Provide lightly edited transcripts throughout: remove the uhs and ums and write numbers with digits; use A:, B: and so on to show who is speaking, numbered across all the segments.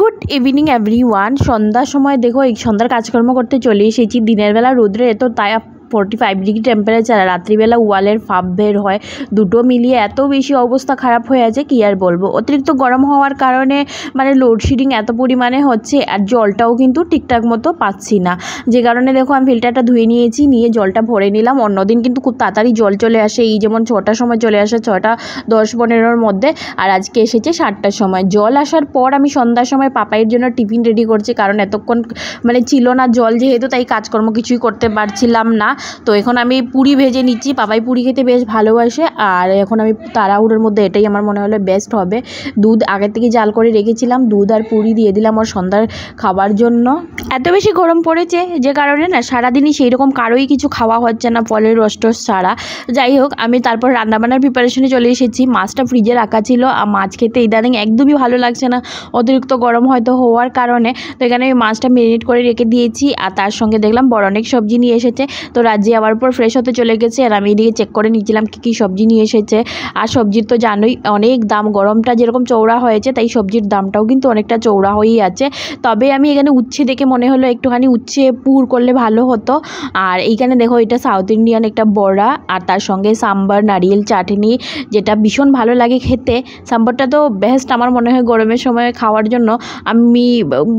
A: Good evening everyone. সন্ধ্যার সময় দেখো এই সন্ধ্যার কাজকর্ম করতে চলে এসেছি। দিনের বেলা রোদ্রে এত তাই 45 ডিগ্রি টেম্পারেচার, রাত্রিবেলা ওয়ালের ফাঁপ বের হয়, দুটো মিলিয়ে এত বেশি অবস্থা খারাপ হয়ে আছে কি আর বলবো। অতিরিক্ত গরম হওয়ার কারণে লোডশেডিং এত পরিমাণে হচ্ছে, আর জলটাও কিন্তু ঠিকঠাক মতো পাচ্ছি না, যে কারণে দেখো আমি ফিল্টারটা ধুয়ে নিয়েছি, নিয়ে জলটা ভরে নিলাম। অন্যদিন কিন্তু খুব তাড়াতাড়ি জল চলে আসে, এই যেমন 6টার সময় চলে আসে, 6টা 10-15-র মধ্যে, আর আজকে এসেছে 7টার সময়। জল আসার পর আমি সন্ধ্যার সময় পাপাইয়ের জন্য টিফিন রেডি করছি, কারণ এতক্ষণ ছিল না জল যেহেতু, তাই কাজকর্ম কিছুই করতে পারছিলাম না। তো এখন আমি পুরি ভেজে নিচ্ছি, পাপাই পুরি খেতে বেশ ভালোবাসে, আর এখন আমি তাড়াহুড়োর মধ্যে এটাই আমার মনে হলো বেস্ট হবে। দুধ আগের থেকে জাল করে রেখেছিলাম, দুধ আর পুরি দিয়ে দিলাম ওর সন্ধ্যার খাবার জন্য। এত বেশি গরম পড়েছে যে কারণে না সারাদিনই সেই রকম কারোই কিছু খাওয়া হচ্ছে না, ফলের রস টস ছাড়া। যাই হোক, আমি তারপর রান্নাবান্নার প্রিপারেশনে চলে এসেছি। মাছটা ফ্রিজে রাখা ছিল, আর মাছ খেতে ইদানিং একদমই ভালো লাগছে না, অতিরিক্ত গরম হয়তো হওয়ার কারণে। তো এখানে আমি মাছটা মেরিনেট করে রেখে দিয়েছি, আর তার সঙ্গে দেখলাম বড় অনেক সবজি নিয়ে এসেছে। তো রাজি আবার পর ফ্রেশ হতে চলে গেছে, আর আমি এদিকে চেক করে নিচ্ছিলাম কী কী সবজি নিয়ে এসেছে। আর সবজির তো জানোই অনেক দাম, গরমটা যেরকম চওড়া হয়েছে তাই সবজির দামটাও কিন্তু অনেকটা চওড়া হয়েই আছে। তবে আমি এখানে উচ্ছে দেখে মনে হলো একটুখানি উচ্ছে পুর করলে ভালো হতো। আর এইখানে দেখো এটা সাউথ ইন্ডিয়ান একটা বড়া, আর তার সঙ্গে সাম্বার, নারিয়েল চাটনি, যেটা ভীষণ ভালো লাগে খেতে। সাম্বারটা তো বেস্ট আমার মনে হয় গরমের সময় খাওয়ার জন্য, আমি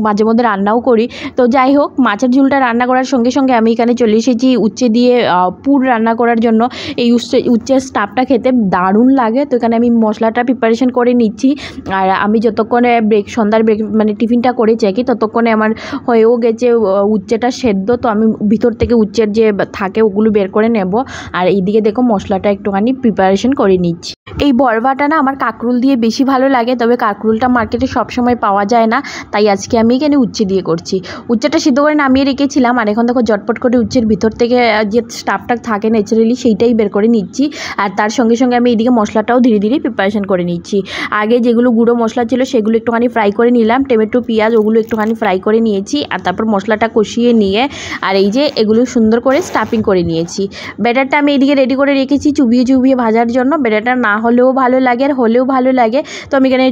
A: মাঝে মধ্যে রান্নাও করি। তো যাই হোক, মাছের ঝোলটা রান্না করার সঙ্গে সঙ্গে আমি এখানে চলে এসেছি উচ্ছে দিয়ে পুর রান্না করার জন্য। এই উচ্ছের স্টাফটা খেতে দারুণ লাগে। তো এখানে আমি মশলাটা প্রিপারেশন করে নিচ্ছি, আর আমি যতক্ষণে সন্ধ্যার টিফিনটা করে চাকি ততক্ষণে আমার হয়েও গেছে উচ্ছেটা সেদ্ধ। তো আমি ভিতর থেকে উচ্ছের যে থাকে ওগুলো বের করে নেব, আর এইদিকে দেখো মশলাটা একটুখানি প্রিপারেশন করে নিচ্ছি। এই বড়বাটা না আমার কাঁকরুল দিয়ে বেশি ভালো লাগে, তবে কাঁকরুলটা মার্কেটে সবসময় পাওয়া যায় না, তাই আজকে আমি এখানে উচ্ছে দিয়ে করছি। উচ্ছেটা সিদ্ধ করে নামিয়ে রেখেছিলাম, আর এখন দেখো ঝটপট করে উচ্ছের ভিতর থেকে যে স্টাফটা থাকে ন্যাচারালি সেইটাই বের করে নিচ্ছি। আর তার সঙ্গে সঙ্গে আমি এইদিকে মশলাটাও ধীরে ধীরে প্রিপারেশন করে নিচ্ছি। আগে যেগুলো গুঁড়ো মশলা ছিল সেগুলো একটুখানি ফ্রাই করে নিলাম, টমেটো পেঁয়াজ ওগুলো একটুখানি ফ্রাই করে নিয়েছি, আর তারপর মশলাটা কষিয়ে নিয়ে আর এই যে এগুলো সুন্দর করে স্টাফিং করে নিয়েছি। ব্যাটারটা আমি এইদিকে রেডি করে রেখেছি চুবিয়ে চুবিয়ে ভাজার জন্য। ব্যাটারটা না হলেও ভালো লাগে আর হলেও ভালো লাগে, তো আমি এখানে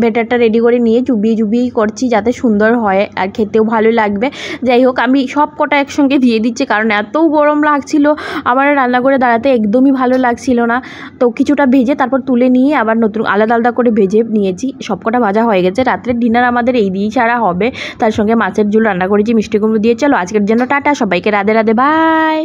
A: ব্যাটারটা রেডি করে নিয়ে চুবিয়ে চুবিয়েই করছি যাতে সুন্দর হয় আর খেতেও ভালো লাগবে। যাই হোক, আমি সব কটা একসঙ্গে দিয়ে দিচ্ছি, কারণ এত গরম লাগছিল আমার রান্না করে দাঁড়াতে একদমই ভালো লাগছিল না। তো কিছুটা ভেজে তারপর তুলে নিয়ে আবার নতুন আলাদা আলাদা করে ভেজে নিয়েছি। সব কটা ভাজা হয়ে গেছে, রাত্রের ডিনার আমাদের এই দিয়েই ছাড়া হবে। তার সঙ্গে মাছের ঝোল রান্না করেছি মিষ্টি কুমড়ো দিয়ে। চলো আজকের জন্য টাটা, সবাইকে রাধে রাধে, বাই।